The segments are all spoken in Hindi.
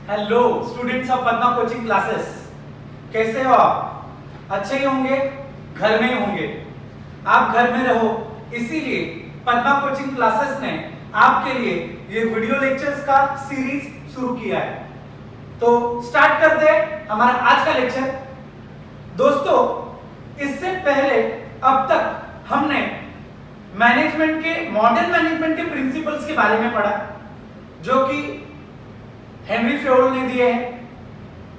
Hello students of Padma coaching classes, कैसे हो आप? अच्छे ही होंगे, घर में ही होंगे। आप घर में रहो, इसीलिए पद्मा कोचिंग क्लासेस ने आपके लिए ये वीडियो लेक्चर्स का सीरीज शुरू किया है। तो स्टार्ट करते हैं हमारा आज का लेक्चर। दोस्तों, इससे पहले अब तक हमने मैनेजमेंट के मॉडर्न मैनेजमेंट के प्रिंसिपल्स के बारे में पढ़ा, जो कि हेनरी फेयोल ने दिए हैं।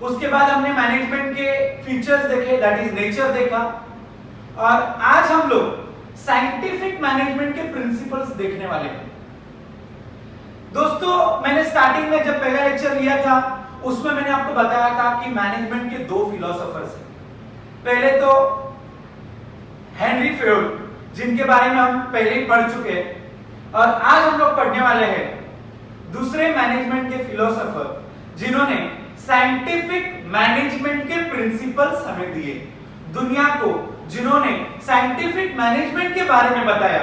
उसके बाद हमने मैनेजमेंट के फीचर्स देखे, दैट इज नेचर देखा, और आज हम लोग साइंटिफिक मैनेजमेंट के प्रिंसिपल्स देखने वाले हैं। दोस्तों, मैंने स्टार्टिंग में जब पहला लेक्चर लिया था उसमें मैंने आपको बताया था कि मैनेजमेंट के दो फिलोसोफर्स हैं। पहले तो हेनरी फेयोल, जिनके बारे में हम पहले ही पढ़ चुके हैं, और आज हम लोग पढ़ने वाले हैं दूसरे मैनेजमेंट के फिलोसोफर, जिन्होंने साइंटिफिक मैनेजमेंट के प्रिंसिपल्स हमें दिए। दुनिया को जिन्होंने साइंटिफिक मैनेजमेंट के बारे में बताया,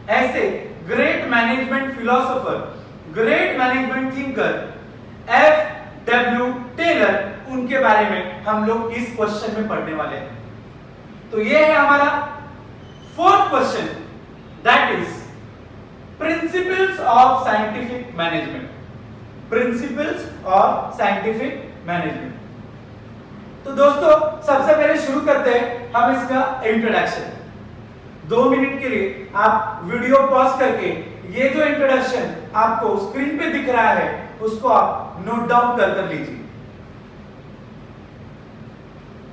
ऐसे great management philosopher, great management thinker F W. Taylor, उनके बारे में हम लोग इस क्वेश्चन में पढ़ने वाले हैं। तो ये है हमारा fourth question, that is principles of scientific management. Principles of scientific management. तो दोस्तों, सबसे पहले शुरू करते हैं हम इसका इंट्रोडक्शन। 2 मिनट के लिए आप वीडियो पॉज करके ये जो इंट्रोडक्शन आपको स्क्रीन पे दिख रहा है उसको आप नोट डाउन कर लीजिए।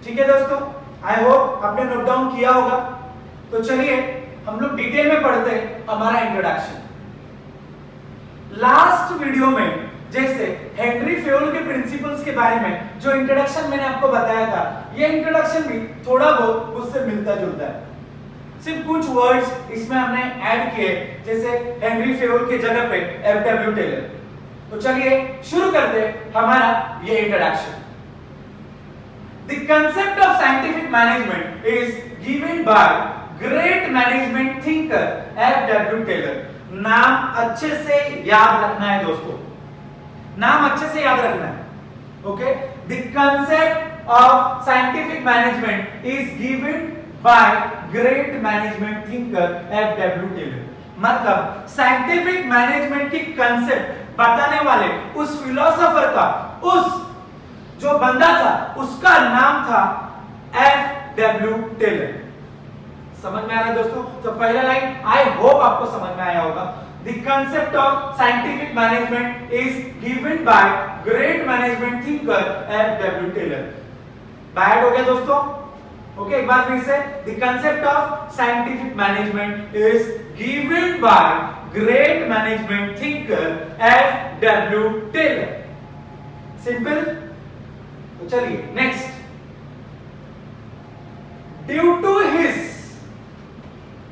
ठीक है दोस्तों, आई होप आपने नोट डाउन किया होगा। तो चलिए हम लोग डिटेल में पढ़ते हैं हमारा इंट्रोडक्शन। लास्ट वीडियो में जैसे हेनरी फेयोल के प्रिंसिपल्स के बारे में जो इंट्रोडक्शन मैंने आपको बताया था, ये इंट्रोडक्शन भी थोड़ा बहुत उससे मिलता जुलता है। सिर्फ कुछ वर्ड्स इसमें हमने ऐड किए, जैसे हेनरी फेयोल के जगह पे एफ.डब्ल्यू. टेलर। तो चलिए शुरू करते हैं हमारा ये introduction. The concept of scientific management is given by great management thinker F W. Taylor. नाम अच्छे से याद रखना है दोस्तों, नाम अच्छे से याद रखना है। Okay, the concept of scientific management is given by great management thinker F W. Taylor. मतलब साइंटिफिक मैनेजमेंट की कंसेप्ट बताने वाले उस फिलोसोफर का, उस जो बंदा था, उसका नाम था एफ.डब्ल्यू. टेलर। समझ में आ रहा है दोस्तों? तो पहला लाइन आई होप आपको समझ में आया होगा। The concept of scientific management is given by great management thinker F W. Taylor. Bad हो गया दोस्तों? ओके, एक बार फिर से, the concept of scientific management is given by great management thinker F W. Taylor. Simple. तो चलिए next. Due to his,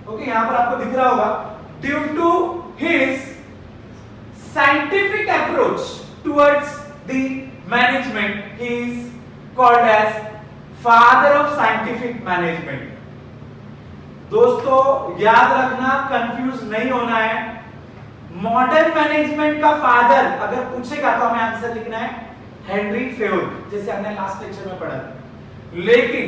okay, यहां पर आपको दिख रहा होगा, due to his scientific approach towards the management he is called as father of scientific management. दोस्तों याद रखना, कंफ्यूज नहीं होना है। मॉडर्न मैनेजमेंट का फादर अगर पूछेगा तो हमें आंसर लिखना है हेनरी फेयोल, जैसे हमने लास्ट लेक्चर में पढ़ा था। लेकिन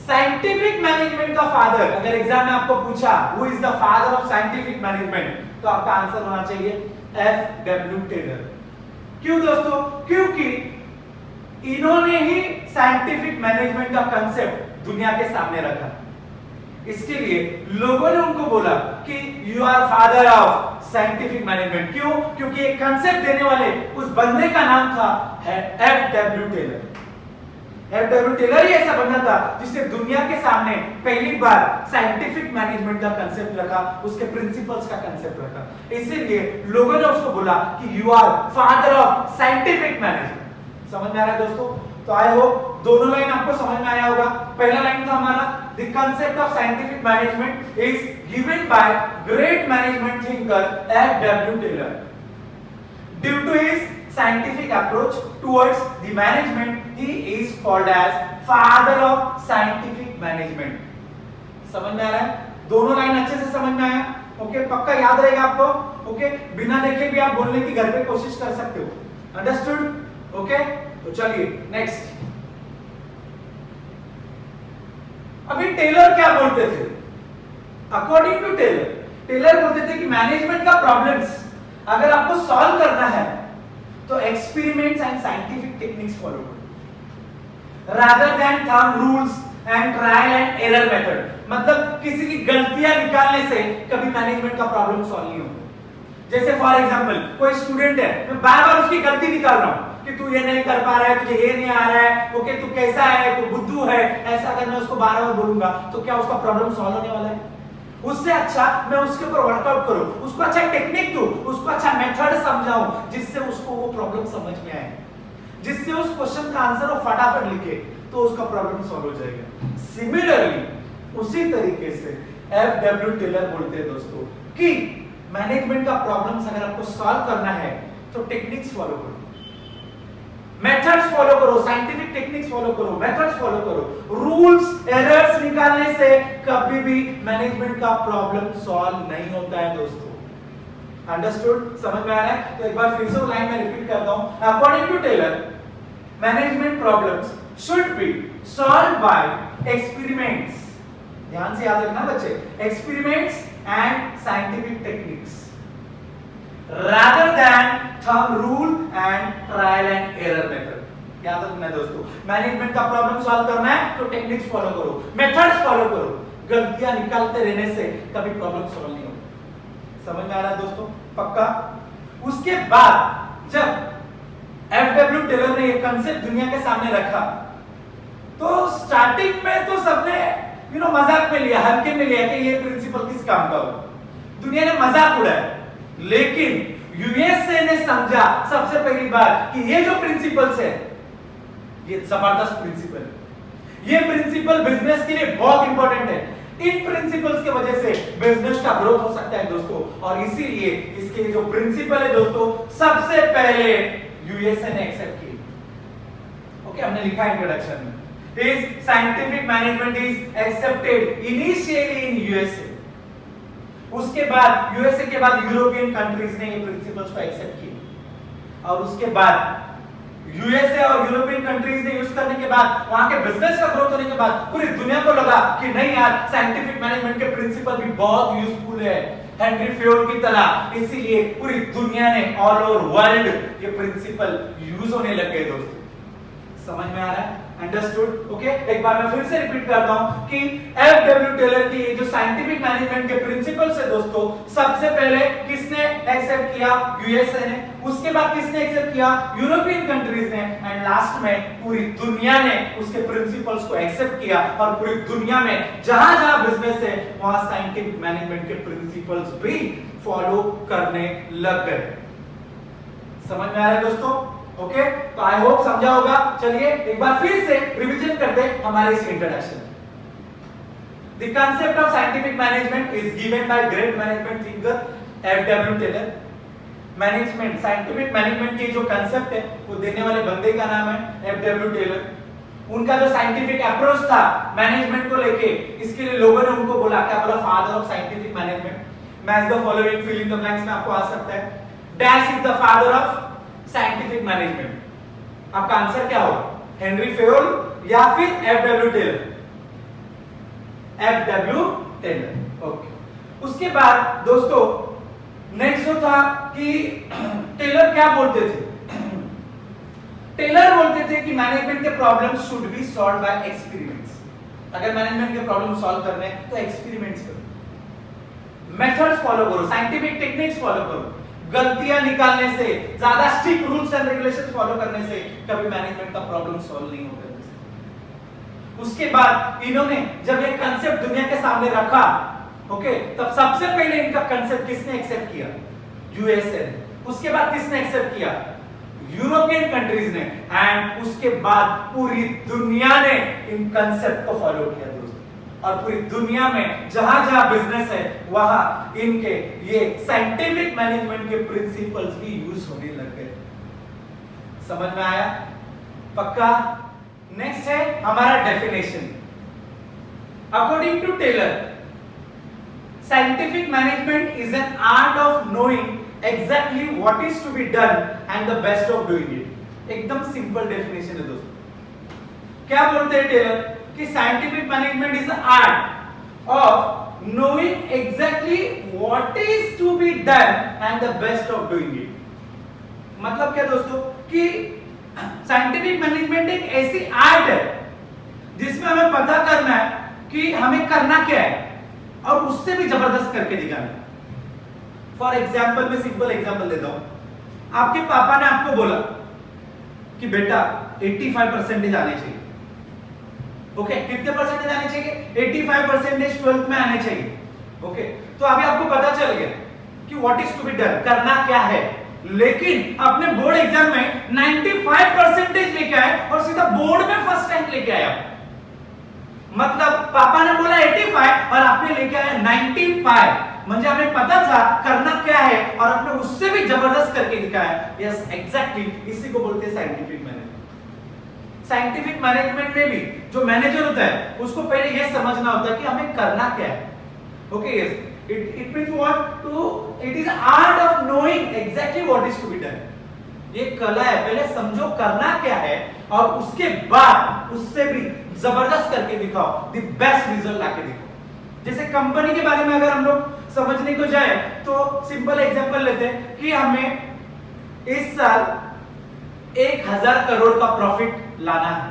साइंटिफिक मैनेजमेंट का फादर अगर एग्जाम में आपको पूछा who is the father of scientific management, तो आपका आंसर होना चाहिए एफ.डब्ल्यू. टेलर। क्यों दोस्तों? क्योंकि इन्होंने ही साइंटिफिक मैनेजमेंट का कंसेप्ट दुनिया के सामने रखा। इसके लिए लोगों ने उनको बोला कि you are father of scientific management. क्यों? क्योंकि एक कंसेप्ट देने वाले उस बंदे का नाम था एफ.डब्ल्यू. टेलर। एफ.डब्ल्यू. टेलर ही ऐसा बंदा था जिसने दुनिया के सामने पहली बार साइंटिफिक मैनेजमेंट का कंसेप्ट रखा, उसके प्रिंसिपल्स का कंसेप्ट रखा। इसीलिए लोगों ने उसको बोला कि you are father of scientific management. समझ में आ रहा है दोस्तों? तो आई होप दोनों लाइन आपको समझ में आया होगा। पहला लाइन था हमारा, the concept of scientific management is given by great management thinker F W. Taylor. Due to his scientific approach towards the management, he is called as father of scientific management. समझ में आ रहा है? दोनों लाइन अच्छे से समझ में आया? ओके, पक्का याद रहेगा आपको। ओके, बिना देखे भी आप बोलने की घर पे कोशिश कर सकते हो। अंडरस्टूड? ओके, तो चलिए नेक्स्ट। अभी टेलर क्या बोलते थे? अकॉर्डिंग टू टेलर बोलते थे कि मैनेजमेंट का प्रॉब्लम्स अगर आपको सॉल्व करना है तो experiments and scientific techniques follow करो rather than thumb rules and trial and error method. मतलब किसी की गलतियां निकालने से कभी मैनेजमेंट का प्रॉब्लम सॉल्व नहीं होगा। जैसे फॉर एग्जांपल कोई स्टूडेंट है, मैं बार बार उसकी गलती निकाल रहा हूं कि तू ये नहीं कर पा रहा है, तुझे ये नहीं आ रहा है, ओके तू कैसा है, तू बुद्धू है, ऐसा अगर मैं उसको बार बार बोलूंगा तो क्या उसका प्रॉब्लम सॉल्व होने वाला है? उससे अच्छा मैं उसके ऊपर वर्कआउट करूं, उसको अच्छा टेक्निक दूं, उसको अच्छा मेथड समझाऊं जिससे उसको वो प्रॉब्लम समझ में आए, जिससे उस क्वेश्चन का आंसर वो फटाफट लिखे तो उसका प्रॉब्लम सॉल्व हो जाएगा। सिमिलरली उसी तरीके से एफडब्ल्यू टेलर बोलते हैं दोस्तों कि मैनेजमेंट का प्रॉब्लम्स अगर आपको सॉल्व करना है तो टेक्निक्स फॉलो करो, मेथड्स फॉलो करो, साइंटिफिक टेक्निक्स फॉलो करो, मेथड्स फॉलो करो। रूल्स एरर्स निकालने से कभी भी मैनेजमेंट का प्रॉब्लम सॉल्व नहीं होता है दोस्तों। अंडरस्टूड? समझ में आ रहा है? तो एक बार फिर से लाइन में रिपीट करता हूं। According to Taylor management problems should be solved by experiments, ध्यान से याद रखना बच्चे, experiments and scientific techniques rather than thumb rule and trial and error method। याद रखना दोस्तों, मैनेजमेंट का प्रॉब्लम सॉल्व करना है तो टेक्निक्स फॉलो करो, मेथड्स फॉलो करो। गलतियां निकालते रहने से कभी प्रॉब्लम सॉल्व नहीं होगा। समझ में आ रहा है दोस्तों? पक्का? उसके बाद जब एफडब्ल्यू टेलर ने ये कांसेप्ट दुनिया के सामने रखा तो स्टार्टिंग में तो सबने मजाक में लिया, हल्के में लिया कि ये प्रिंसिपल किस काम का हो, दुनिया ने मजाक उड़ाया। लेकिन यूएसए ने समझा सबसे पहली बार कि ये जो प्रिंसिपल्स है ये जबरदस्त प्रिंसिपल है, ये प्रिंसिपल बिजनेस के लिए बहुत इंपॉर्टेंट है। इन प्रिंसिपल्स की वजह से बिजनेस का ग्रोथ हो सकता है दोस्तों, और इसीलिए इसके जो प्रिंसिपल है दोस्तों सबसे पहले यूएसए ने एक्सेप्ट किए। ओके, हमने लिखा है इंट्रोडक्शन में, His scientific management is accepted initially in USA। उसके बाद यूएसए के बाद यूरोपियन कंट्रीज ने ये प्रिंसिपल्स को एक्सेप्ट किए, और उसके बाद यूएसए और यूरोपियन कंट्रीज ने यूज करने के बाद वहां के बिजनेस का ग्रोथ होने के बाद पूरी दुनिया को लगा कि नहीं यार, साइंटिफिक मैनेजमेंट के प्रिंसिपल भी बहुत यूजफुल है हेनरी फेयोल की तरह। इसीलिए पूरी दुनिया ने ऑल ओवर वर्ल्ड ये प्रिंसिपल यूज होने लग गए दोस्तों। समझ में आ रहा है? अंडरस्टूड? ओके, एक बार मैं फिर से रिपीट करता हूं कि एफडब्ल्यू टेलर की जो साइंटिफिक मैनेजमेंट के प्रिंसिपल्स है दोस्तों, सबसे पहले किसने एक्सेप्ट किया? यूएसए ने। उसके बाद किसने एक्सेप्ट किया? यूरोपियन कंट्रीज ने। एंड लास्ट में पूरी दुनिया ने उसके प्रिंसिपल्स को एक्सेप्ट किया, और पूरी दुनिया में जहां जहां बिजनेस है वहां साइंटिफिक मैनेजमेंट के प्रिंसिपल्स भी फॉलो करने लग गए। समझ में आ रहा है दोस्तों? ओके, तो आई होप समझा होगा। चलिए एक बार फिर से रिवीजन करते हैं हमारे इस introduction. The concept of scientific management is given by great management thinker F W Taylor. Management, scientific management की जो कांसेप्ट है वो देने वाले बंदे का नाम है एफडब्ल्यू टेलर। उनका जो साइंटिफिक अप्रोच था मैनेजमेंट को लेके, इसके लिए लोगों ने उनको बोला, क्या बोला? Father of scientific management. Match the following, fill in the blanks में आपको आ सकता है। Dash is the father of scientific management. आपका आंसर क्या होगा? हेनरी फेयोल या फिर F W Taylor? F W Taylor. Okay, उसके बाद दोस्तों नेक्स्ट जो था कि टेलर क्या बोलते थे? टेलर बोलते थे कि मैनेजमेंट के problems should be solved by experiments. अगर मैनेजमेंट के प्रॉब्लम सॉल्व करने हैं तो एक्सपेरिमेंट्स करो, मेथड्स फॉलो करो, साइंटिफिक टेक्निक्स फॉलो करो। गलतियां निकालने से, ज्यादा strict rules and regulations follow करने से कभी मैनेजमेंट का प्रॉब्लम सॉल्व नहीं होगा। उसके बाद इन्होंने जब ये कांसेप्ट दुनिया के सामने रखा, ओके, तब सबसे पहले इनका कांसेप्ट किसने एक्सेप्ट किया? यूएसए ने। उसके बाद किसने एक्सेप्ट किया? यूरोपियन कंट्रीज ने। एंड उसके बाद पूरी दुनिया ने इन कांसेप्ट को फॉलो किया दोस्तों, और पूरी दुनिया में जहां जहां बिजनेस है वहां इनके ये साइंटिफिक मैनेजमेंट के प्रिंसिपल्स भी यूज होने लग गए। समझ में आया? पक्का? नेक्स्ट है हमारा definition. According to Taylor, scientific management is an art of knowing exactly what is to be done and the best of doing it। एकदम सिंपल डेफिनेशन है दोस्तों। क्या बोलते हैं टेलर कि scientific management is art of knowing exactly what is to be done and the best of doing it. मतलब क्या दोस्तों कि साइंटिफिक मैनेजमेंट एक ऐसी आर्ट है जिसमें हमें पता करना है कि हमें करना क्या है और उससे भी जबरदस्त करके दिखाना। फॉर एग्जाम्पल मैं सिंपल एग्जाम्पल देता हूं। आपके पापा ने आपको बोला कि बेटा 85% आने चाहिए। ओके कितने परसेंटेज आने चाहिए? 85% 12th में आने चाहिए। ओके तो अभी आपको पता चल गया कि what is to be done, करना क्या है। लेकिन अपने बोर्ड एग्जाम में 95% लेके आए और सीधा बोर्ड में फर्स्ट रैंक लेके आया। मतलब पापा ने बोला 85 और आपने लेके आया 95। म्हणजे हमें पता था करना क्या है और आपने उससे भी जबरदस्त करके दिखाया। यस एग्जैक्टली, इसी को बोलते हैं साइंटिफिक मैनेजमेंट। साइंटिफिक मैनेजमेंट में भी जो मैनेजर होता है उसको पहले यह समझना होता है कि हमें करना क्या है। Okay yes, it means what to, it is art of knowing exactly what is to be done। ये कला है, पहले समझो करना क्या है और उसके बाद उससे भी जबरदस्त करके दिखाओ, द बेस्ट रिजल्ट लाके दिखाओ। जैसे कंपनी के बारे में अगर हम लोग समझने को जाए तो सिंपल एग्जांपल लेते हैं कि हमें इस साल 1000 करोड़ का प्रॉफिट लाना है,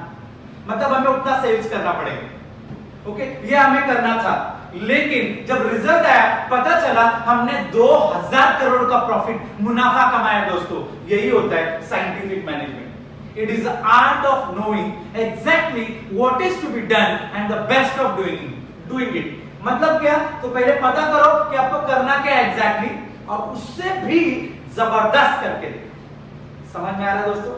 मतलब हमें उतना सेल्स करना पड़ेगा। ओके ये हमें करना था, लेकिन जब रिजल्ट आया पता चला हमने 2000 करोड़ का प्रॉफिट मुनाफा कमाया। दोस्तों यही होता है scientific management. It is the art of knowing exactly what is to be done and the best of doing it. मतलब क्या, तो पहले पता करो कि आपको करना क्या है एग्जैक्टली और उससे भी जबरदस्त करके दे। समझ में आ रहा है दोस्तों?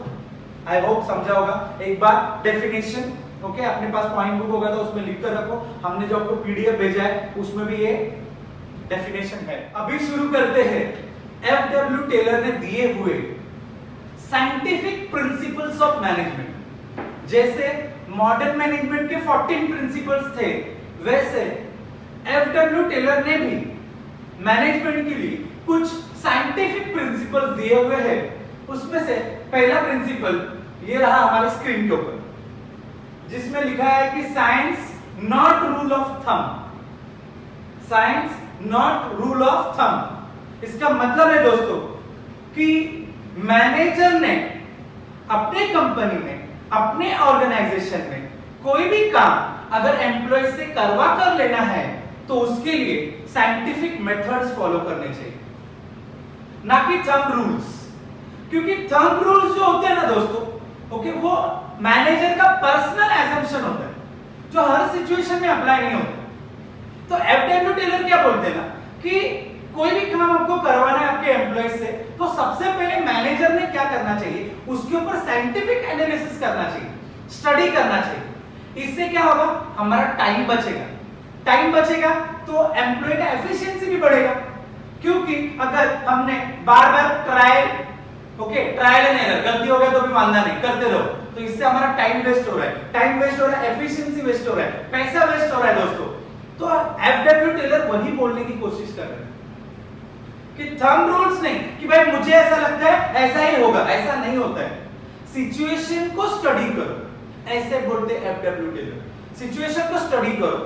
आई होप समझा होगा। एक बार डेफिनेशन ओके अपने पास पॉइंट बुक होगा तो उसमें लिख कर रखो। हमने जो आपको पीडीएफ भेजा है उसमें भी ये डेफिनेशन है। अभी शुरू करते हैं। एफडब्ल्यू टेलर ने दिए हुए साइंटिफिक प्रिंसिपल्स ऑफ मैनेजमेंट। जैसे मॉडर्न मैनेजमेंट के 14 प्रिंसिपल्स थे, वैसे एफडब्ल्यू टेलर ने भी मैनेजमेंट के लिए कुछ साइंटिफिक प्रिंसिपल्स दिए हुए हैं। उसमें से पहला प्रिंसिपल ये रहा हमारे स्क्रीन के ऊपर, जिसमें लिखा है कि science not rule of thumb. Science not rule of thumb. इसका मतलब है दोस्तों कि मैनेजर ने अपने कंपनी में, अपने ऑर्गेनाइजेशन में कोई भी काम अगर एम्प्लॉय से करवा कर लेना है तो उसके लिए साइंटिफिक मेथड्स फॉलो करने चाहिए, ना कि थंब रूल्स। क्योंकि थंब रूल्स जो होते हैं ना दोस्तों, ओके वो मैनेजर का पर्सनल एजम्पशन होता है जो हर सिचुएशन में अप्लाई नहीं होता। तो एफडब्ल्यू टेलर क्या बोलते हैं ना कि कोई भी काम आपको करवाना है आपके एम्प्लॉय से, तो सबसे पहले मैनेजर ने क्या करना चाहिए, उसके ऊपर साइंटिफिक एनालिसिस करना चाहिए, स्टडी करना चाहिए। इससे क्या होगा, हमारा टाइम बचेगा। टाइम बचेगा तो एम्प्लॉय का एफिशिएंसी भी बढ़ेगा। क्योंकि अगर हमने बार बार ट्रायल एंड एरर, गलती हो गया तो भी मानना नहीं, करते रहो, तो इससे हमारा टाइम वेस्ट हो रहा है, टाइम वेस्ट हो रहा है, एफिशिएंसी वेस्ट हो रहा है, पैसा वेस्ट हो रहा है दोस्तों। तो एफडब्ल्यू टेलर वही बोलने की कोशिश कर रहे हैं कि थंब रूल्स नहीं कि भाई मुझे ऐसा लगता है ऐसा ही होगा, ऐसा नहीं होता है। सिचुएशन को स्टडी करो, ऐसे बोलते हैं एफडब्ल्यू टेलर। सिचुएशन को स्टडी करो,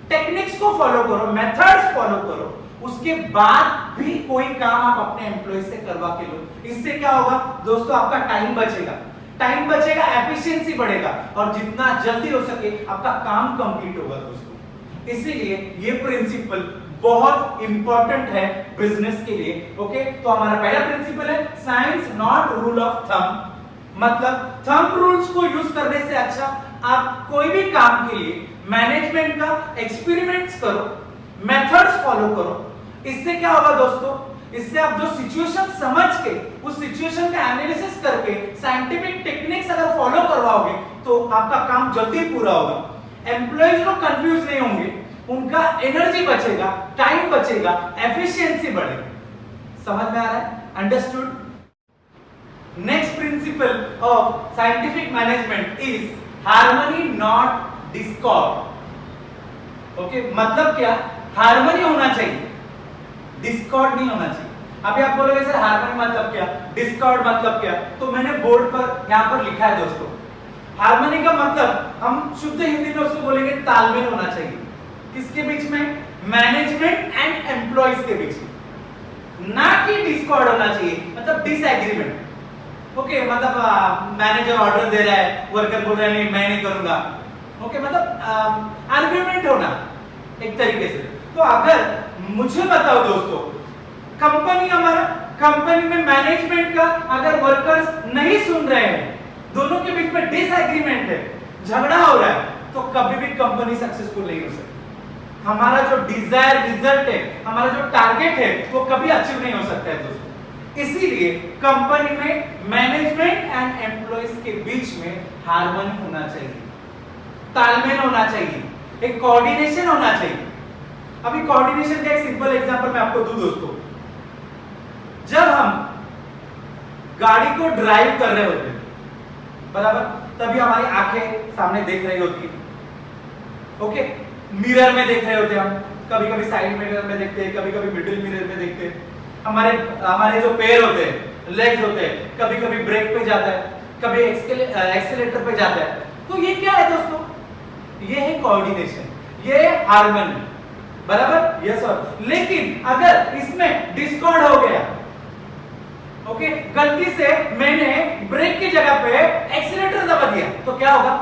टेक्निक्स को फॉलो करो, मेथड्स फॉलो करो, उसके बाद भी कोई काम आप अपने एम्प्लॉय से करवा के लो। इससे क्या होगा दोस्तों, आपका टाइम बचेगा, टाइम बचेगा, एफिशिएंसी बढ़ेगा और जितना जल्दी हो सके आपका काम कंप्लीट होगा दोस्तों। इसीलिए ये प्रिंसिपल बहुत इंपॉर्टेंट है बिजनेस के लिए। ओके तो हमारा पहला प्रिंसिपल है science not rule of thumb. मतलब थंब रूल्स को यूज करने से अच्छा आप कोई भी काम के लिए मैनेजमेंट का एक्सपेरिमेंट्स करो, मेथड्स फॉलो करो। इससे क्या होगा दोस्तों, इससे आप जो सिचुएशन समझ के उस सिचुएशन का एनालिसिस करके साइंटिफिक टेक्निक्स अगर फॉलो करवाओगे तो आपका काम जल्दी पूरा होगा। एम्प्लॉइज लोग कंफ्यूज नहीं होंगे, उनका एनर्जी बचेगा, टाइम बचेगा, एफिशिएंसी बढ़ेगा। समझ में आ रहा है? Understood? Next principle of scientific management is harmony not Discord. Okay मतलब क्या, हार्मनी होना चाहिए, डिस्कॉर्ड नहीं होना चाहिए। अभी आप बोलोगे सर हार्मनी मतलब क्या, डिस्कॉर्ड मतलब क्या, तो मैंने बोर्ड पर यहां पर लिखा है दोस्तों। हार्मनी का मतलब हम शुद्ध हिंदी में उसको बोलेंगे तालमेल होना चाहिए। किसके बीच में? मैनेजमेंट एंड एम्प्लॉइज के बीच में, ना कि डिस्कॉर्ड होना चाहिए, मतलब डिसएग्रीमेंट। ओके, मतलब मैनेजर ऑर्डर दे रहा है, वर्कर बोल रहा है नहीं मैं नहीं करूंगा। ओके, मतलब आर्ग्यूमेंट होना एक तरीके से। तो अगर मुझे बताओ दोस्तों, कंपनी हमारा, कंपनी में मैनेजमेंट का अगर वर्कर्स नहीं सुन रहे हैं, दोनों के बीच में डिसएग्रीमेंट है, झगड़ा हो रहा है, तो कभी भी कंपनी सक्सेसफुल नहीं हो सकती। हमारा जो डिजायर रिजल्ट है, हमारा जो टारगेट है, वो कभी अचीव नहीं हो सकता है दोस्तों। इसीलिए कंपनी में मैनेजमेंट एंड एम्प्लॉइज के बीच में हार्मनी होना चाहिए, तालमेल होना चाहिए, एक कोऑर्डिनेशन होना चाहिए। अभी कोऑर्डिनेशन का एक सिंपल एग्जांपल मैं आपको दूं दोस्तों। जब हम गाड़ी को ड्राइव कर रहे होते हैं, बराबर, तभी हमारी आंखें सामने देख रही होती है। ओके, मिरर में देख रहे होते हैं हम, कभी कभी साइड मिरर में देखते हैं, कभी कभी मिडिल मिरर में देखते हैं। हमारे जो पैर होते हैं, लेग्स होते हैं, कभी कभी ब्रेक पे जाता है, कभी एक्सीलरेटर पे जाता है। तो ये क्या है दोस्तों? ये है कोऑर्डिनेशन, ये है हार्मनी, बराबर, यस सर। लेकिन अगर इसमें डिस्कॉर्ड हो गया, ओके, गलती से मैंने ब्रेक की जगह पे एक्सीलरेटर दबा दिया, तो क्या होगा?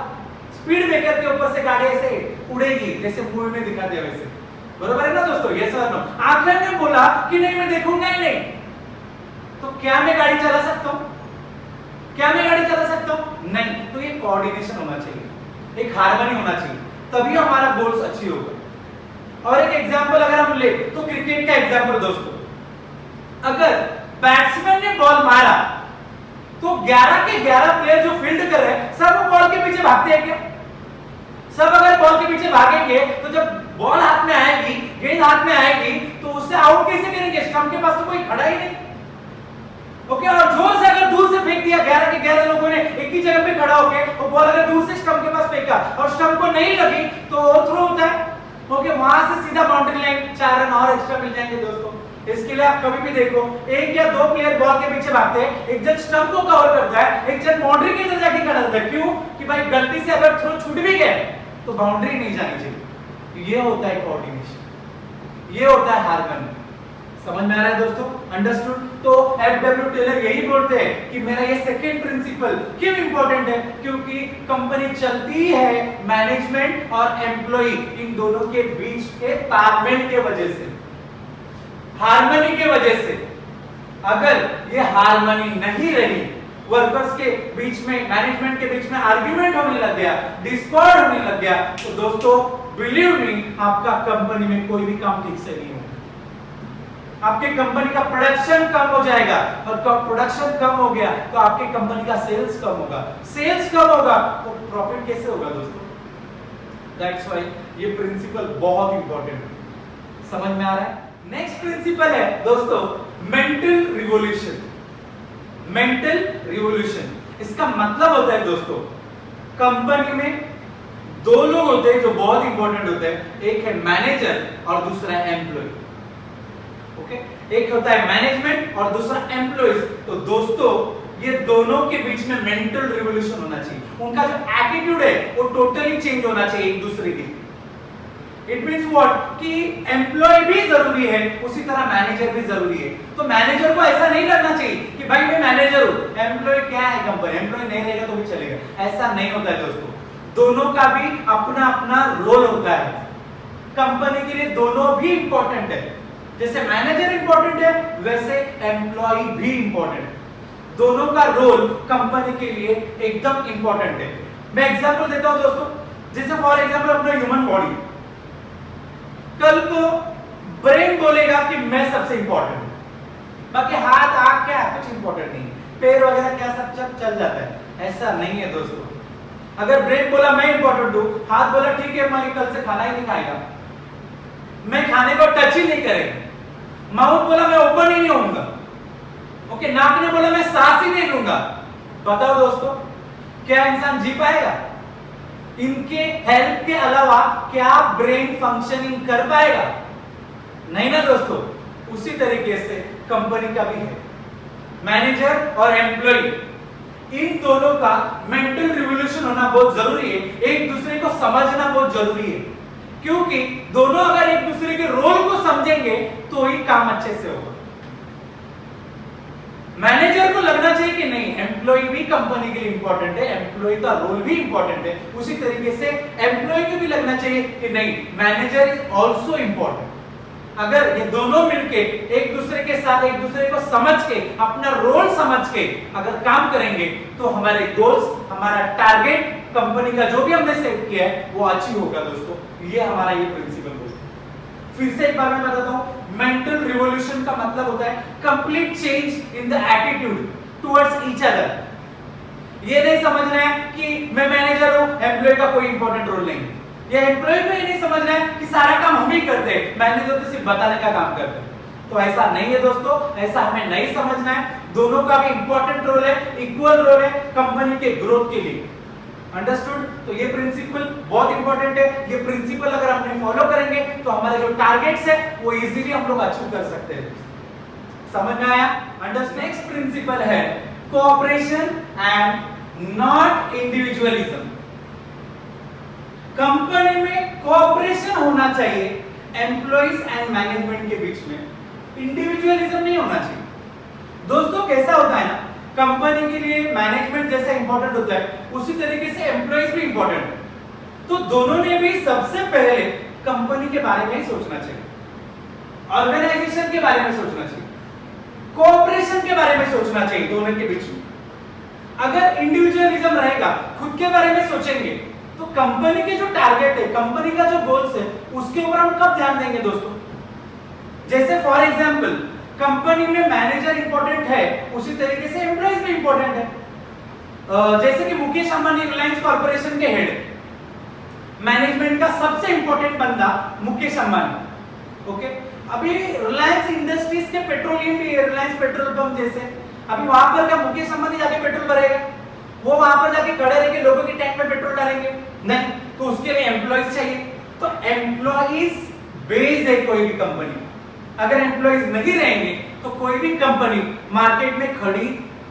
स्पीड ब्रेकर के ऊपर से गाड़ी ऐसे उड़ेगी, जैसे मूवी में दिखाते हैं वैसे, बराबर है ना दोस्तों? ये सर नो। आखिर ने बोला कि नहीं मैं देखूंगा ही नहीं, तो क्या मैं गाड़ी चला सकता हूं? क्या मैं गाड़ी चला सकता हूं? नहीं। तो ये कोऑर्डिनेशन होना चाहिए, एक हार्मनी होना चाहिए, तभी हमारा गोल्स अच्छी होगा। और एक एग्जांपल अगर हम ले तो क्रिकेट का एग्जांपल दोस्तों। अगर बैट्समैन ने बॉल मारा तो 11 के 11 प्लेयर जो फील्ड कर रहे हैं, सब वो बॉल के पीछे भागते हैं क्या? सब अगर बॉल के पीछे भागेंगे तो जब बॉल हाथ में आएगी, गेंद हाथ में आएगी, तो उससे आउट कैसे करेंगे? स्टंप के पास तो कोई खड़ा ही नहीं। ओके, और जोर से अगर दूर से फेंक दिया, 11 के 11 लोगों ने एक ही जगह पे खड़ा होके, और बॉल अगर दूर से स्टंप के पास फेंका और स्टंप को नहीं लगी तो थ्रो होता है। ओके, वहां से सीधा बाउंड्री लाइन, 4 रन और एक्स्ट्रा मिल जाएंगे दोस्तों। इसके लिए आप कभी भी देखो, एक या दो प्लेयर बॉल के पीछे भागते हैं, एक जन स्टंप को कवर करता है, एक जन बाउंड्री के अंदर जाके खड़ा होता है। क्यों? कि भाई गलती से अगर थ्रो छूट भी गया तो बाउंड्री नहीं जानी चाहिए। ये होता है कोऑर्डिनेशन, ये होता है हार्मनी। समझ में आ रहा है दोस्तों? अंडरस्टूड? तो एफडब्ल्यू टेलर यही बोलते हैं कि मेरा ये सेकंड प्रिंसिपल क्यों इंपॉर्टेंट है? क्योंकि कंपनी चलती है मैनेजमेंट और एम्प्लॉय इन दोनों के बीच के तालमेल के वजह से, हार्मनी के वजह से। अगर ये हार्मनी नहीं रही, वर्कर्स के बीच में, मैनेजमेंट के बीच में आर्ग्यूमेंट होने लग गया, डिस्कॉर्ड होने लग गया, तो दोस्तों बिलीव मी, आपका कंपनी में कोई भी काम ठीक से नहीं होगा। आपके कंपनी का प्रोडक्शन कम हो जाएगा, और प्रोडक्शन कम हो गया तो आपके कंपनी का सेल्स कम होगा, सेल्स कम होगा तो प्रॉफिट कैसे होगा दोस्तों? दैट्स व्हाई ये प्रिंसिपल बहुत इंपॉर्टेंट है। समझ में आ रहा है? नेक्स्ट प्रिंसिपल है दोस्तों मेंटल रिवॉल्यूशन। मेंटल रिवॉल्यूशन, इसका मतलब होता है दोस्तों, कंपनी में दो लोग होते हैं जो बहुत इंपॉर्टेंट होते हैं, एक है मैनेजर और दूसरा है एम्प्लॉय। ओके, एक होता है मैनेजमेंट और दूसरा एम्प्लॉइज। तो दोस्तों ये दोनों के बीच में मेंटल रिवॉल्यूशन होना चाहिए, उनका जो एटीट्यूड है वो टोटली चेंज होना चाहिए एक दूसरे के। It means what? कि एम्प्लॉय भी जरूरी है, उसी तरह मैनेजर भी जरूरी है। तो मैनेजर को ऐसा नहीं लगना चाहिए कि भाई मैं मैनेजर हूं, एम्प्लॉय क्या है कंपनी, एम्प्लॉय नहीं रहेगा तो भी चलेगा, ऐसा नहीं होता है दोस्तों। दोनों का भी अपना अपना रोल होता है, कंपनी के लिए दोनों भी इंपॉर्टेंट है। जैसे मैनेजर इंपॉर्टेंट है, वैसे एम्प्लॉय भी इंपॉर्टेंट है। दोनों का रोल कंपनी के लिए एकदम इंपॉर्टेंट है। मैं एग्जांपल देता हूं दोस्तों, जैसे फॉर एग्जांपल अपना ह्यूमन बॉडी, कल को ब्रेन बोलेगा कि मैं सबसे इंपॉर्टेंट हूं, बाकी हाथ आंख क्या कुछ इंपॉर्टेंट नहीं, पैर वगैरह क्या सब चल जाता है। ऐसा नहीं है दोस्तों। अगर ब्रेन बोला मैं इंपॉर्टेंट हूं, हाथ बोला ठीक है मैं कल से खाना ही नहीं खाएगा, मैं खाने को टच ही नहीं करेगा, माउथ बोला मैं ओपन ही नहीं होऊंगा, ओके, नाक ने बोला मैं सांस ही नहीं लूंगा, बताओ दोस्तों क्या इंसान जी पाएगा? इनके हेल्प के अलावा क्या ब्रेन फंक्शनिंग कर पाएगा? नहीं ना दोस्तों। उसी तरीके से कंपनी का भी है। मैनेजर और एम्प्लॉय इन दोनों का मेंटल रिवोल्यूशन होना बहुत जरूरी है, एक दूसरे को समझना बहुत जरूरी है, क्योंकि दोनों अगर एक दूसरे के रोल को समझेंगे तो ही काम अच्छे से होगा। मैनेजर को लगना चाहिए कि नहीं, एम्प्लॉय भी कंपनी के लिए इंपॉर्टेंट है, एम्प्लॉय का रोल भी इंपॉर्टेंट है। उसी तरीके से एम्प्लॉय को भी लगना चाहिए कि नहीं, मैनेजर इज आल्सो इंपॉर्टेंट। अगर ये दोनों मिलके एक दूसरे के साथ एक दूसरे को समझ के अपना रोल समझ के अगर काम करेंगे तो हमारे गोल्स, हमारा टारगेट, कंपनी का जो भी हमने सेट किया है वो अचीव होगा दोस्तों। ये हमारा ये प्रिंसिपल है। फिर से एक बार मैं बताता हूं, मेंटल रिवॉल्यूशन का मतलब होता है complete change in the attitude towards each other. ये नहीं समझना है कि मैं मैनेजर हूं, एम्प्लॉय का कोई इंपॉर्टेंट रोल नहीं। ये एम्प्लॉय को ये नहीं समझना है कि सारा काम हम ही करते हैं, मैनेजर तो सिर्फ बताने का काम करते हैं। तो ऐसा नहीं है दोस्तों, ऐसा हमें नहीं समझना है। दोनों का भी इंपॉर्टेंट रोल है, इक्वल रोल है कंपनी के ग्रोथ के लिए। अंडरस्टूड? तो ये प्रिंसिपल बहुत इंपॉर्टेंट है। ये प्रिंसिपल अगर हमने फॉलो करेंगे तो हमारे जो टारगेट्स है वो इजीली हम लोग अचीव कर सकते हैं। समझ में आया? अंडरस्टैंड? नेक्स्ट प्रिंसिपल है cooperation and not individualism. Company में कोऑपरेशन होना चाहिए एम्प्लॉइज एंड मैनेजमेंट के बीच में, इंडिविजुअलिज्म नहीं होना चाहिए। दोस्तों कैसा होता है ना, कंपनी के लिए मैनेजमेंट जैसा इंपॉर्टेंट होता है उसी तरीके से एम्प्लॉइज भी इंपॉर्टेंट है। तो दोनों ने भी सबसे पहले कंपनी के बारे में ही सोचना चाहिए, ऑर्गेनाइजेशन के बारे में सोचना चाहिए, कोऑपरेशन के बारे में सोचना चाहिए दोनों के बीच में। अगर इंडिविजुअलिज्म रहेगा, खुद के बारे में सोचेंगे, तो कंपनी के जो टारगेट है, कंपनी का जो गोल्स है, उसके ऊपर हम कब ध्यान देंगे दोस्तों? जैसे फॉर एग्जांपल कंपनी में मैनेजर इंपॉर्टेंट है, उसी तरीके से एम्प्लॉइज भी इंपॉर्टेंट है। जैसे कि मुकेश अंबानी रिलायंस कॉर्पोरेशन के हेड, मैनेजमेंट का सबसे इंपॉर्टेंट बंदा मुकेश अंबानी। ओके, अभी रिलायंस इंडस्ट्रीज के पेट्रोलियम भी, रिलायंस पेट्रोल पंप जैसे, अभी वहां पर क्या मुकेश अंबानी जाके पेट्रोल भरेगा? वो वहां पर जाके खड़े रह के लोगों की टैंक में पेट्रोल डालेंगे? नहीं। तो उसके लिए एम्प्लॉइज चाहिए। तो एम्प्लॉइज बेस्ड है कोई भी कंपनी। अगर एम्प्लॉइज नहीं रहेंगे तो कोई भी कंपनी मार्केट में खड़ी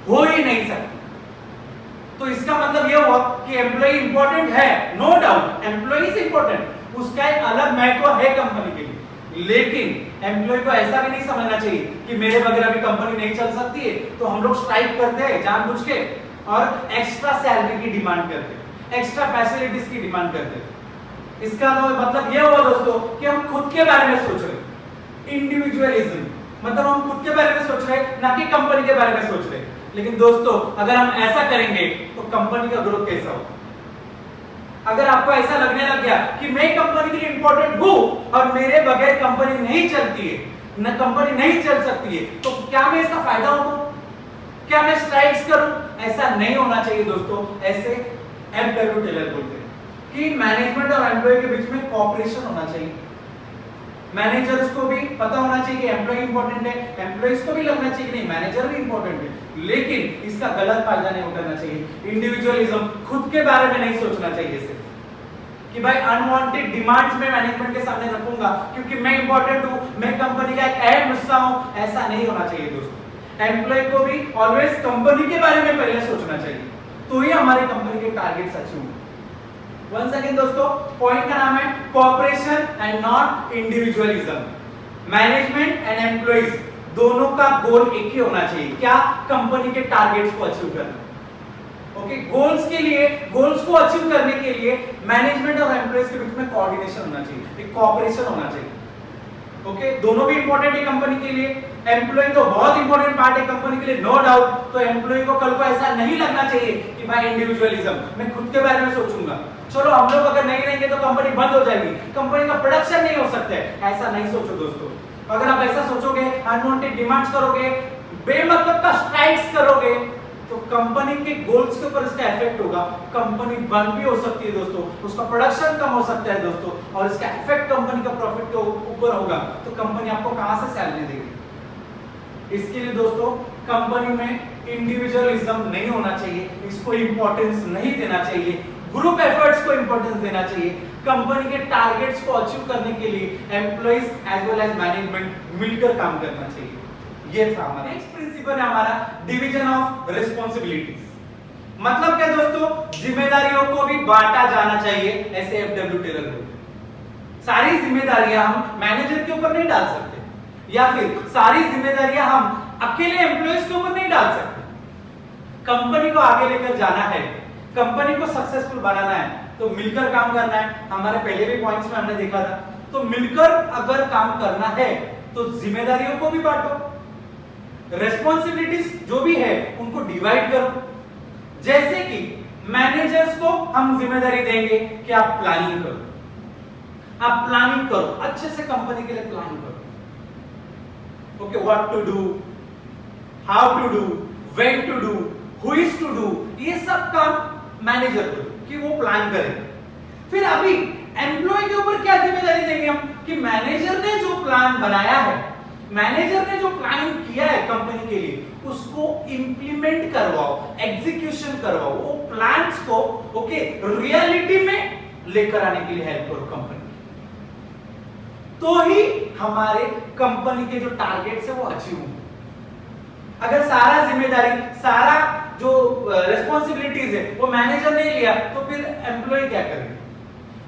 हो ही नहीं सकती। तो इसका मतलब यह हुआ कि एम्प्लॉय इंपॉर्टेंट है, नो डाउट, एम्प्लॉइज इंपॉर्टेंट, उसका एक अलग महत्व है कंपनी के लिए। लेकिन एम्प्लॉय को ऐसा भी नहीं समझना चाहिए कि मेरे बगैर अभी कंपनी नहीं चल सकती है, तो हम लोग स्ट्राइक करते हैं जानबूझ के और एक्स्ट्रा सैलरी की डिमांड करते हैं, एक्स्ट्रा फैसिलिटीज की डिमांड करते हैं। इसका मतलब यह हुआ दोस्तों कि हम खुद के बारे में सोच रहे, इंडिविजुअलिज्म, मतलब हम खुद के बारे में सोच रहे ना कि कंपनी के बारे में सोच रहे। लेकिन दोस्तों अगर हम ऐसा करेंगे तो कंपनी का ग्रोथ कैसा होगा? अगर आपको ऐसा लगने लग गया कि मैं कंपनी के लिए इंपॉर्टेंट हूं और मेरे बगैर कंपनी नहीं चलती है, न कंपनी नहीं चल सकती है, तो क्या मैं इसका फायदा उठाऊं? क्या मैं स्ट्राइक्स करूं? ऐसा नहीं होना चाहिए दोस्तों। ऐसे एमडब्ल्यू टेलर बोलते हैं कि मैनेजमेंट और एम्प्लॉय के बीच में कोऑपरेशन होना चाहिए। मैनेजर्स को भी पता होना चाहिए कि एम्प्लॉय इंपॉर्टेंट है, एम्प्लॉइज को भी लगना चाहिए कि नहीं मैनेजर भी इंपॉर्टेंट है, लेकिन इसका गलत फायदा नहीं उठाना चाहिए। इंडिविजुअलिज्म, खुद के बारे में नहीं सोचना चाहिए सिर्फ कि भाई अनवांटेड डिमांड्स में मैनेजमेंट के सामने रखूंगा क्योंकि मैं इंपॉर्टेंट हूं, मैं कंपनी का एक अहम हिस्सा हूं, ऐसा नहीं होना चाहिए दोस्तों। एम्प्लॉय को भी ऑलवेज कंपनी के बारे में पहले सोचना चाहिए, तो ही हमारे कंपनी के टारगेट्स अचीव होंगे। वंस अगेन दोस्तों, पॉइंट का नाम है cooperation and not individualism. Management and employees दोनों का गोल एक ही होना चाहिए, क्या? कंपनी के टारगेट्स को अचीव करना। ओके, गोल्स के लिए, गोल्स को अचीव करने के लिए मैनेजमेंट और एम्प्लॉइज के बीच में कोऑर्डिनेशन होना चाहिए, एक कोऑपरेशन होना चाहिए। ओके, दोनों भी इंपॉर्टेंट है कंपनी के लिए। एम्प्लॉय तो बहुत इंपॉर्टेंट पार्ट है कंपनी के लिए, नो डाउट। तो एम्प्लॉय को कल को ऐसा नहीं लगना चाहिए कि भाई इंडिविजुअलिज्म, मैं खुद के बारे में सोचूंगा, चलो हम लोग अगर नहीं रहेंगे तो कंपनी बंद हो जाएगी, कंपनी का प्रोडक्शन नहीं हो सकता है। ऐसा नहीं सोचो दोस्तों। अगर आप ऐसा सोचोगे, अनवांटेड डिमांड्स करोगे, बेमतलब का स्ट्राइक्स करोगे, तो कंपनी के गोल्स के ऊपर इसका इफेक्ट होगा। कंपनी बंद भी हो सकती है दोस्तों, उसका प्रोडक्शन कम हो सकता है दोस्तों, और इसका इफेक्ट कंपनी का प्रॉफिट के ऊपर होगा। तो कंपनी आपको कहां से सैलरी देगी? इसके लिए दोस्तों कंपनी में इंडिविजुअलिज्म नहीं होना चाहिए, इसको इंपॉर्टेंस नहीं देना चाहिए, ग्रुप एफर्ट्स को इंपॉर्टेंस देना चाहिए। कंपनी के टारगेट्स को अचीव करने के लिए employees as well as management मिलकर काम करना चाहिए। ये था हमारा नेक्स्ट प्रिंसिपल है हमारा डिवीजन ऑफ रिस्पांसिबिलिटीज। मतलब क्या दोस्तों, जिम्मेदारियों को भी बांटा जाना चाहिए। ऐसे एफडब्ल्यू टेलर बोलते हैं सारी जिम्मेदारियां हम मैनेजर के ऊपर नहीं डाल सकते, या फिर सारी जिम्मेदारियां हम अकेले एम्प्लॉयज के ऊपर नहीं डाल सकते। कंपनी को आगे लेकर जाना है, कंपनी को सक्सेसफुल बनाना है, तो मिलकर काम करना है। हमारे पहले भी पॉइंट्स में हमने देखा था, तो मिलकर अगर काम करना है तो जिम्मेदारियों को भी बांटो, रेस्पॉन्सिबिलिटीज जो भी है उनको डिवाइड करो। जैसे कि मैनेजर्स को हम जिम्मेदारी देंगे कि आप प्लानिंग करो, आप प्लानिंग करो, अच्छे से कंपनी के लिए प्लान करो। Okay, what to do, how to do, when to do, who is to do, ये सब काम मैनेजर को कि वो प्लान करे। फिर अभी एम्प्लॉय के ऊपर क्या जिम्मेदारी देंगे हम कि मैनेजर ने जो प्लान बनाया है, मैनेजर ने जो प्लानिंग किया है कंपनी के लिए, उसको इंप्लीमेंट करवाओ, एग्जीक्यूशन करवाओ, वो प्लान्स को ओके रियलिटी में लेकर आने के लिए हेल्प करो कंपनी, तो ही हमारे कंपनी के जो टारगेट्स है वो अचीव होंगे। अगर सारा जिम्मेदारी, सारा जो रिस्पांसिबिलिटीज है वो मैनेजर ने लिया तो फिर एम्प्लॉय क्या करेगा,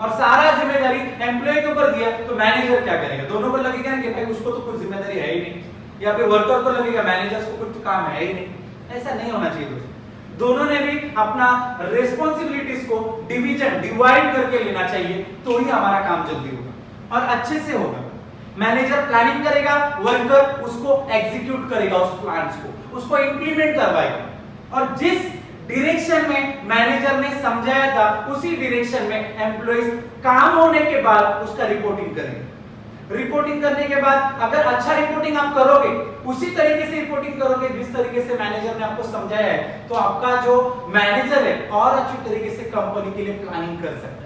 और सारा जिम्मेदारी एम्प्लॉय के ऊपर दिया तो मैनेजर क्या करेगा। दोनों को लगेगा कि भाई उसको तो कोई जिम्मेदारी है ही नहीं, या फिर वर्कर को लगेगा मैनेजर्स को कुछ काम है ही नहीं। ऐसा नहीं होना चाहिए दोस्तों, दोनों ने भी अपना रिस्पांसिबिलिटीज को डिवाइड करके लेना चाहिए, तो ही हमारा काम जल्दी होगा और अच्छे से होगा। मैनेजर प्लानिंग करेगा, वर्कर उसको एग्जीक्यूट करेगा, उस प्लान्स को उसको इंप्लीमेंट करवाएगा, और जिस डायरेक्शन में मैनेजर ने समझाया था उसी डायरेक्शन में एम्प्लॉइज काम होने के बाद उसका रिपोर्टिंग करेंगे। रिपोर्टिंग करने के बाद अगर अच्छा रिपोर्टिंग आप करोगे, उसी तरीके से रिपोर्टिंग करोगे जिस तरीके से मैनेजर ने आपको समझाया है, तो आपका जो मैनेजर है और अच्छी तरीके से कंपनी के लिए प्लानिंग कर सकता है।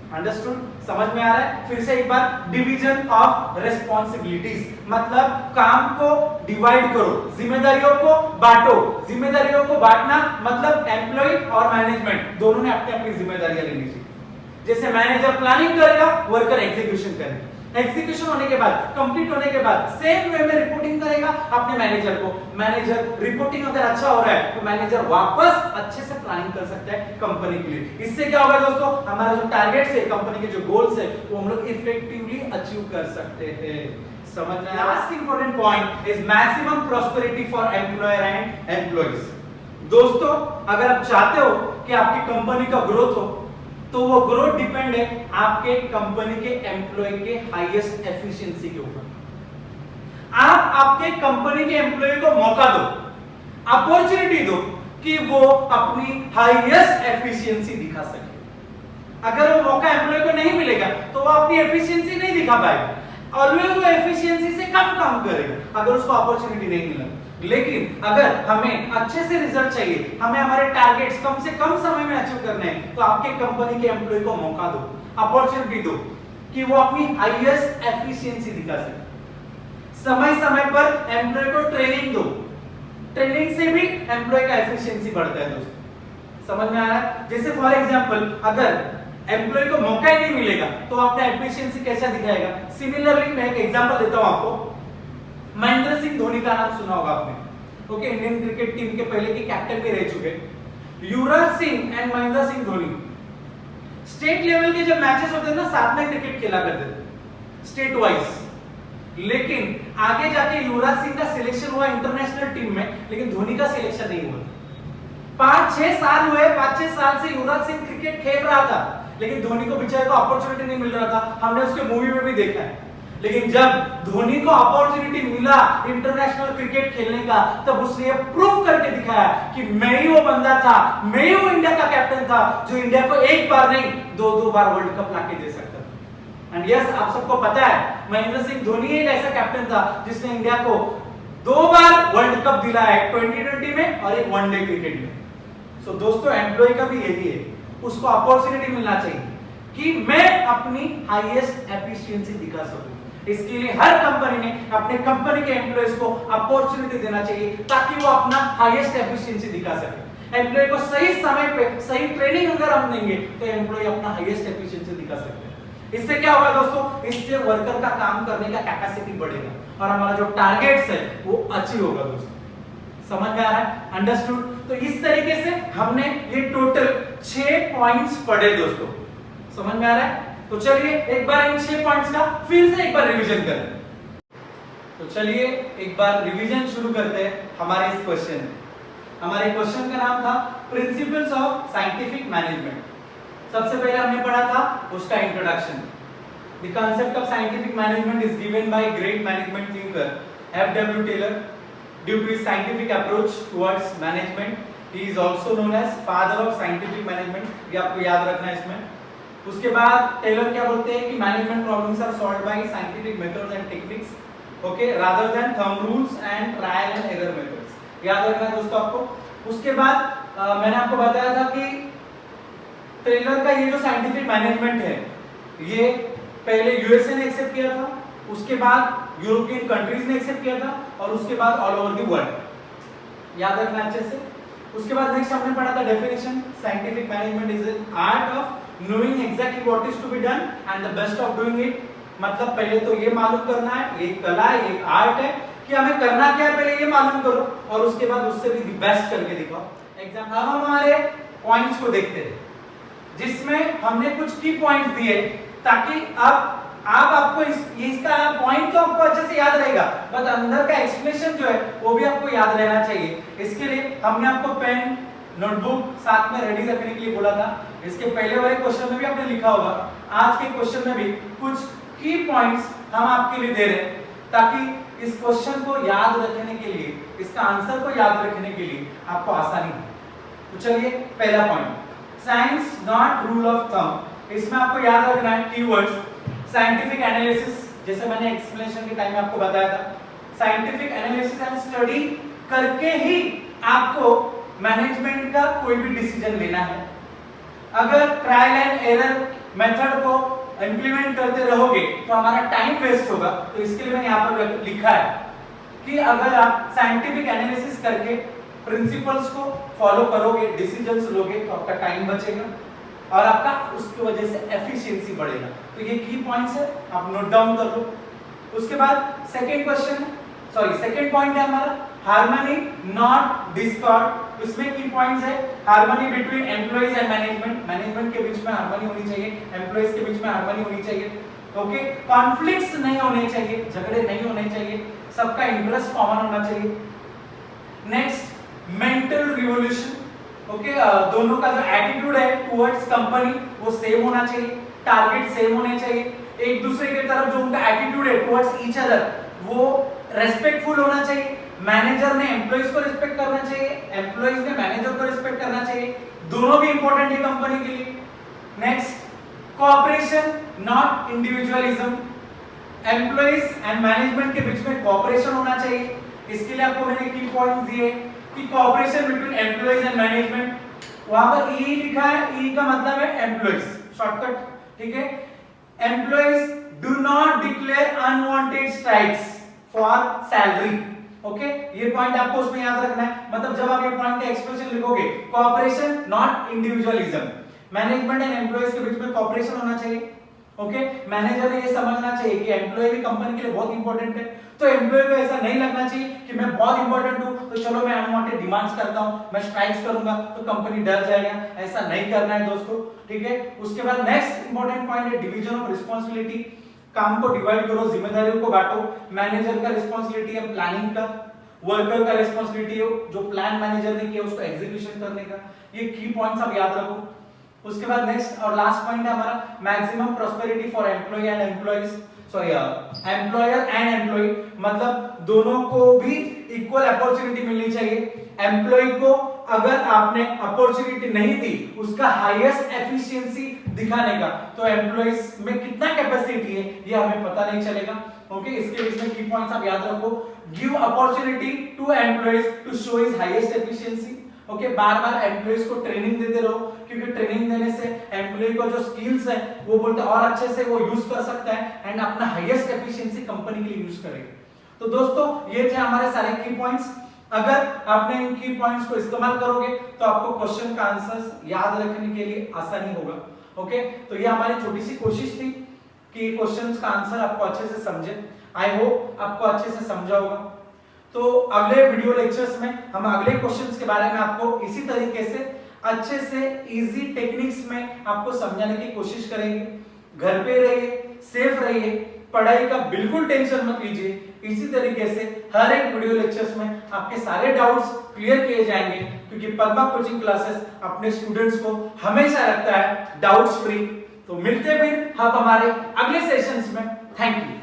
अंडरस्टूड, समझ में आ रहा है? फिर से एक बार, डिवीजन ऑफ रिस्पांसिबिलिटीज मतलब काम को डिवाइड करो, जिम्मेदारियों को बांटो। जिम्मेदारियों को बांटना मतलब एम्प्लॉय और मैनेजमेंट दोनों ने अपनी अपनी जिम्मेदारियां लेनी चाहिए। जैसे मैनेजर प्लानिंग करेगा, वर्कर एग्जीक्यूशन करेगा, एग्जीक्यूशन होने के बाद, कंप्लीट होने के बाद सेम वे में रिपोर्टिंग करेगा अपने मैनेजर को। मैनेजर रिपोर्टिंग अगर अच्छा हो रहा है तो मैनेजर वापस अच्छे से प्लानिंग कर सकता है कंपनी के लिए। इससे क्या होगा दोस्तों, हमारा जो टारगेट्स है, कंपनी के जो गोल्स है, वो हम लोग इफेक्टिवली अचीव कर सकते हैं। समझ में? Last important point is maximum prosperity for employer and employees. दोस्तों, अगर आप चाहते हो कि आपकी कंपनी का ग्रोथ हो, तो वो ग्रोथ डिपेंड है आपके कंपनी के एम्प्लॉय के हाईएस्ट एफिशिएंसी के ऊपर। आप आपके कंपनी के एम्प्लॉय को मौका दो, अपॉर्चुनिटी दो कि वो अपनी हाईएस्ट एफिशिएंसी दिखा सके। अगर वो मौका एम्प्लॉय को नहीं मिलेगा तो वो अपनी एफिशिएंसी नहीं दिखा पाएगा, ऑलवेज वो एफिशिएंसी से कम काम करेगा अगर उसको अपॉर्चुनिटी नहीं मिला। लेकिन अगर हमें अच्छे से रिजल्ट चाहिए, हमें हमारे टारगेट्स कम से कम समय में अचीव करने हैं, तो आपके कंपनी के एम्प्लॉय को मौका दो, अपॉर्चुनिटी दो कि वो अपनी हाईएस्ट एफिशिएंसी दिखा सके। समय समय पर एम्प्लॉय को ट्रेनिंग दो, ट्रेनिंग से भी एम्प्लॉय का एफिशिएंसी बढ़ता है दोस्तों। समझ में आ रहा है? जैसे फॉर एग्जांपल, अगर एम्प्लॉय को मौका ही नहीं मिलेगा तो अपना एफिशिएंसी कैसा दिखाएगा। सिमिलरली मैं एक एग्जांपल देता हूं आपको। महेंद्र सिंह धोनी का नाम सुना होगा आपने, ओके, इंडियन क्रिकेट टीम के पहले के कैप्टन भी रह चुके। Yuvraj Singh and Mahendra Singh Dhoni state level के जब मैचेस होते हैं ना, साथ में क्रिकेट खेला करते थे स्टेट वाइज। लेकिन आगे जाके युवराज सिंह का सिलेक्शन हुआ इंटरनेशनल टीम में, लेकिन धोनी का सिलेक्शन नहीं हुआ। 5-6 साल हुए, 5-6 साल से युवराज सिंह क्रिकेट खेल रहा था, लेकिन धोनी को बेचारे को अपॉर्चुनिटी नहीं मिल रहा था। हमने उसके मूवी में भी देखा है। लेकिन जब धोनी को अपॉर्चुनिटी मिला इंटरनेशनल क्रिकेट खेलने का, तब उसने ये प्रूव करके दिखाया कि मैं ही वो बंदा था, मैं ही वो इंडिया का कैप्टन था जो इंडिया को एक बार नहीं 2-2 बार वर्ल्ड कप लाके दे सकता था। एंड यस, आप सबको पता है महेंद्र सिंह धोनी एक ऐसा कैप्टन था जिसने इंडिया को 2 बार वर्ल्ड कप दिलाया है, 2020 में और एक वनडे क्रिकेट में। सो दोस्तों, एम्प्लॉय का भी यही है, उसको अपॉर्चुनिटी मिलना चाहिए कि मैं अपनी हाईएस्ट एफिशिएंसी दिखा सकूं। इसके लिए हर कंपनी ने अपने कंपनी के एम्प्लॉयज को अपॉर्चुनिटी देना चाहिए ताकि वो अपना हाईएस्ट एफिशिएंसी दिखा सके। एम्प्लॉय को सही समय पे सही ट्रेनिंग अगर हम देंगे तो एम्प्लॉय अपना हाईएस्ट एफिशिएंसी दिखा सकते हैं। इससे क्या होगा दोस्तों, इससे वर्कर का काम करने का कैपेसिटी बढ़ेगा और हमारा जो टारगेट्स है वो अचीव होगा दोस्तों। समझ में आ रहा है? अंडरस्टूड? तो इस तरीके से हमने ये टोटल 6 पॉइंट्स पढ़े दोस्तों। समझ में आ रहा है? तो चलिए एक बार इन 6 पॉइंट्स का फिर से एक बार रिवीजन करें। तो चलिए एक बार रिवीजन शुरू करते हैं हमारे इस क्वेश्चन में। हमारे क्वेश्चन का नाम था प्रिंसिपल्स ऑफ साइंटिफिक मैनेजमेंट। सबसे पहले हमने पढ़ा था उसका introduction. The concept of scientific management is given by great management thinker F W. Taylor due to his scientific approach towards management. He is also known as father of scientific management. ये आपको याद रखना है इसमें। उसके बाद टेलर क्या बोलते हैं कि management problems are solved by scientific methods and techniques, okay, rather than thumb rules and trial and error methods. याद रखना है दोस्तों आपको। उसके बाद मैंने आपको बताया था कि टेलर का ये जो साइंटिफिक मैनेजमेंट है ये पहले यूएसए ने एक्सेप्ट किया था, उसके बाद यूरोपियन कंट्रीज ने एक्सेप्ट किया था और उसके बाद ऑल ओवर द वर्ल्ड। याद रखना अच्छे से। उसके बाद नेक्स्ट हमने पढ़ा था definition, scientific management is an art of knowing exactly what is to be done and the best of doing it. मतलब पहले तो ये मालूम करना है, ये कला है, ये आर्ट है कि हमें करना क्या है, पहले ये मालूम करो और उसके बाद उससे भी बेस्ट करके दिखाओ। एग्जाम। अब हम हमारे पॉइंट्स को देखते हैं जिसमें हमने कुछ की पॉइंट्स दिए ताकि अब आप आपको इसका पॉइंट तो आपको अच्छे से याद रहेगा, बट अंदर का एक्सप्लेनेशन जो है वो भी आपको याद रहना चाहिए। इसके लिए हमने आपको पेन नोटबुक साथ में रेडी रखने के लिए बोला था। इसके पहले वाले क्वेश्चन में भी आपने लिखा होगा, आज के क्वेश्चन में भी कुछ की पॉइंट्स हम आपके लिए दे रहे हैं ताकि इस क्वेश्चन को याद रखने के लिए, इसका आंसर को याद रखने के लिए आपको आसानी हो। तो चलिए पहला point, science not rule of thumb. इसमें आपको याद रखना है कीवर्ड्स साइंटिफिक एनालिसिस, जैसे मैंने एक्सप्लेनेशन के टाइम में आपको बताया था, साइंटिफिक एनालिसिस एंड स्टडी करके ही आपको मैनेजमेंट का कोई भी डिसीजन लेना है। अगर ट्रायल एंड एरर मेथड को इंप्लीमेंट करते रहोगे तो हमारा टाइम वेस्ट होगा। तो इसके लिए मैंने यहाँ पर लिखा है कि अगर आप साइंटिफिक एनालिसिस करके प्रिंसिपल्स को फॉलो करोगे, डिसीजंस लोगे तो आपका टाइम बचेगा और आपका उसकी वजह से एफिशिएंसी बढ़ेगा। तो ये की पॉइंट्स है, आप नोट डाउन कर लो। उसके बाद सेकंड पॉइंट है हमारा हार्मनी नॉट डिस्कॉर्ड। इसमें की पॉइंट्स है harmony between employees and management. Management के बीच में हार्मनी होनी चाहिए, एम्प्लॉइज के बीच में हार्मनी होनी चाहिए, ओके। कॉन्फ्लिक्ट्स नहीं होने चाहिए, झगड़े नहीं होने चाहिए, सबका इंटरेस्ट कॉमन होना चाहिए। नेक्स्ट मेंटल रिवोल्यूशन, ओके, दोनों का जो एटीट्यूड है टुवर्ड्स कंपनी वो सेम होना चाहिए, टारगेट सेम होने चाहिए, एक दूसरे की तरफ जो उनका एटीट्यूड है टुवर्ड्स ईच अदर वो रेस्पेक्टफुल होना चाहिए। मैनेजर ने एम्प्लॉइज को रिस्पेक्ट करना चाहिए, एम्प्लॉइज ने मैनेजर को रिस्पेक्ट करना चाहिए, दोनों भी इंपॉर्टेंट है कंपनी के लिए। Next cooperation not individualism. Employees and management के बीच में कोऑपरेशन होना चाहिए। इसके लिए आपको मैंने की पॉइंट्स दिए कि cooperation between employees and management, वहां पर ई लिखा है, ई का मतलब है एम्प्लॉइज, शॉर्टकट, ठीक है। Employees do not declare unwanted strikes for salary, okay. ये पॉइंट आपको उसमें याद रखना है। मतलब जब आप ये पॉइंट का एक्सप्रेशन लिखोगे, cooperation not individualism, management and employees के बीच में कोऑपरेशन होना चाहिए, ओके। मैनेजर ने ये समझना चाहिए कि एम्प्लॉय भी कंपनी के लिए बहुत इंपॉर्टेंट है, तो एम्प्लॉय को ऐसा नहीं लगना चाहिए कि मैं बहुत इंपॉर्टेंट हूं तो चलो मैं अनवांटेड डिमांड्स करता हूं, मैं स्ट्राइक्स करूंगा तो कंपनी डर जाएगा, ऐसा नहीं करना है दोस्तों, ठीक है। उसके बाद नेक्स्ट इंपॉर्टेंट पॉइंट है डिवीजन ऑफ रिस्पांसिबिलिटी। काम को डिवाइड करो, जिम्मेदारियों को बांटो। मैनेजर का रिस्पांसिबिलिटी है प्लानिंग का, वर्कर का रिस्पांसिबिलिटी है जो प्लान मैनेजर ने किया उसको एग्जीक्यूशन करने का। ये की पॉइंट्स आप याद रखो। उसके बाद नेक्स्ट और लास्ट पॉइंट है हमारा maximum prosperity for employ and employees, sorry employer and employ, मतलब दोनों को भी इक्वल अपॉर्चुनिटी मिलनी चाहिए। एम्प्लॉय को अगर आपने अपॉर्चुनिटी नहीं दी उसका हाईएस्ट एफिशिएंसी दिखाने का, तो एम्प्लॉइज में कितना कैपेसिटी है ये हमें पता नहीं चलेगा, ओके। इसके लिए इसमें की पॉइंट्स आप याद रखो। Give opportunity to employees to show his highest efficiency, okay. बार-बार एम्प्लॉइज को ट्रेनिंग देते रहो, क्योंकि ट्रेनिंग देने से एम्प्लॉय को जो स्किल्स है वो बोलते और अच्छे से वो यूज कर सकता है एंड अपना हाईएस्ट एफिशिएंसी कंपनी के लिए यूज करेगा। तो दोस्तों ये थे हमारे सारे की पॉइंट्स। अगर आपने इन की पॉइंट्स को इस्तेमाल करोगे तो आपको क्वेश्चन का आंसर्स याद रखने के लिए आसानी होगा, ओके। तो ये हमारी छोटी सी कोशिश थी कि क्वेश्चंस का आंसर आपको अच्छे से समझे। आई होप आपको अच्छे से समझा होगा। तो अगले वीडियो लेक्चर्स में हम अगले क्वेश्चंस के बारे में आपको इसी तरीके से अच्छे से इजी टेक्निक्स में आपको समझाने की कोशिश करेंगे। घर पे रहिए, सेफ रहिए, पढ़ाई का बिल्कुल टेंशन मत लीजिए। इसी तरीके से हर एक वीडियो लेक्चर्स में आपके सारे डाउट्स क्लियर किए जाएंगे, क्योंकि पद्मा कोचिंग क्लासेस अपने स्टूडेंट्स को हमेशा रखता है डाउट्स फ्री। तो मिलते हैं फिर हम हमारे अगले सेशंस में। Thank you.